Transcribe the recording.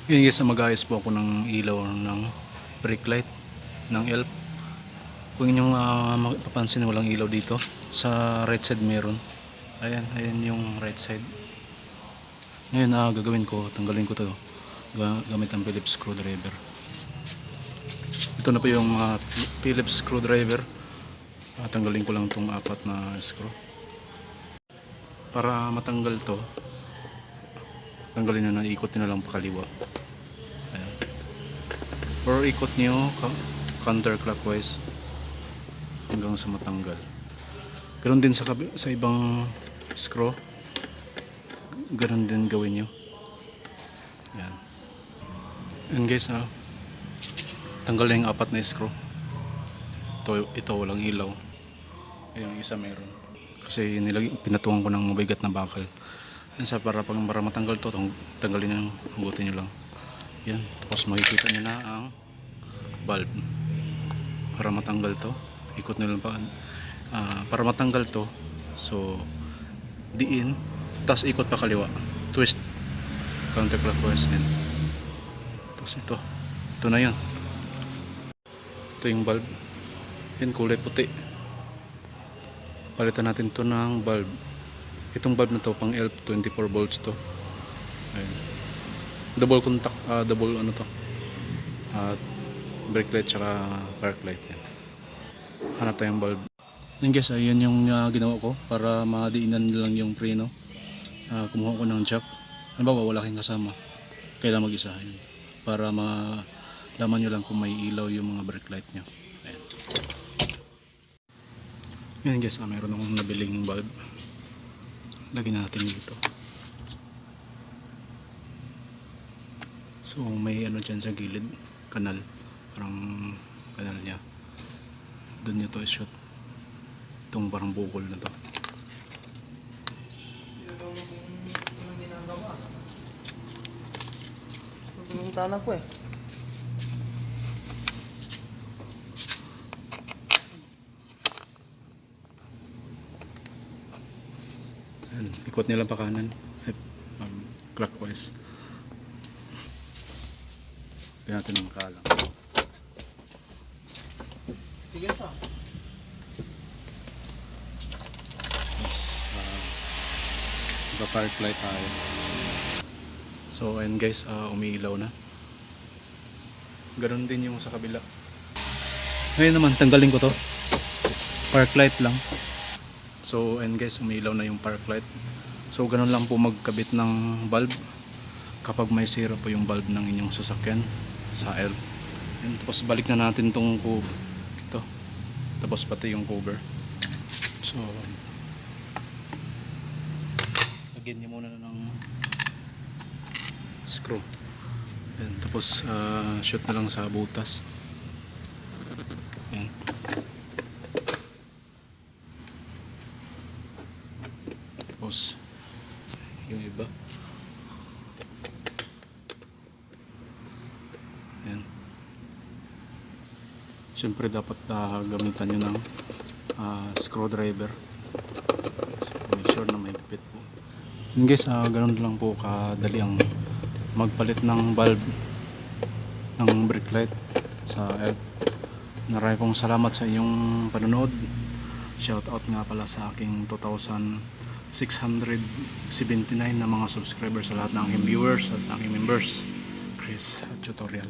Yun guys, mag-ayos po ako ng ilaw ng brake light ng ELF. Kung inyong mapapansin, walang ilaw dito. Sa right side meron. Ayan yung right side. Ngayon gagawin ko, tanggalin ko to gamit ang Phillips screwdriver. Ito na po yung Phillips screwdriver. Tanggalin ko lang tong 4 na screw. Para matanggal to, tanggalin na, ikot nyo na lang pakaliwa. Ayan. Or ikot nyo counterclockwise hanggang sa matanggal. Ganoon din sa ibang screw, ganoon din gawin nyo. Ayan. Ayan guys, tanggal na yung 4 na screw. Ito walang ilaw. Yung isa meron. Kasi pinatuwang ko ng mabigat na bakal. Yan para matanggal to, tanggalin nyo, hugutin nyo lang. Yan, tapos makikita nyo na ang bulb. Para matanggal to, ikot nyo lang pa. Para matanggal to, so diin, tapos ikot pa kaliwa, twist counterclockwise din. Tapos ito na yun. Ito yung bulb. Yan, kulay puti. Palitan natin to ng bulb. Itong bulb na to pang ELF, 24 volts to. Ayun. Double contact, double ano to, brake light tsaka park light. Yan. Hanap tayong bulb. Yan guys, ayan yung ginawa ko para madiinan lang yung preno. Kumuha ko ng jack. Halimbawa wala kayong kasama, kailangan mag-isa yun, para malaman nyo lang kung may ilaw yung mga brake light nyo. Ayan. Yan guys, mayroon akong nabiling bulb. Lagyan natin dito. So may ano dyan sa gilid, kanal, parang kanal nya, doon nyo to i-shoot itong parang bukol na to. Anong ginagawa? Pumunta na ko eh. Ayan, ikot nyo lang pa kanan, clockwise. Lagyan natin ng kalang. Sige sa. Yes, park light tayo. So ayun guys, umiilaw na. Ganon din yung sa kabila. Ngayon naman, tanggalin ko to. Park light lang. So ayun guys, umiilaw na yung park light. So ganon lang po magkabit ng bulb kapag may sira po yung bulb ng inyong sasakyan sa ELF. And tapos balik na natin tong ito. Tapos pati yung cover. So lagyan niyo muna ng screw. And tapos shoot na lang sa butas. Ayan. Tapos yung iba. Ayan. Siyempre dapat gamitan nyo ng screwdriver. So, make sure na may fit po. Yun guys, ganun lang po kadali ang magpalit ng bulb ng brake light sa ELF. Maraming pong salamat sa inyong panonood. Shout out nga pala sa aking 2,679 na mga subscribers, sa lahat ng aking viewers at sa aking members. Chris Tutorial.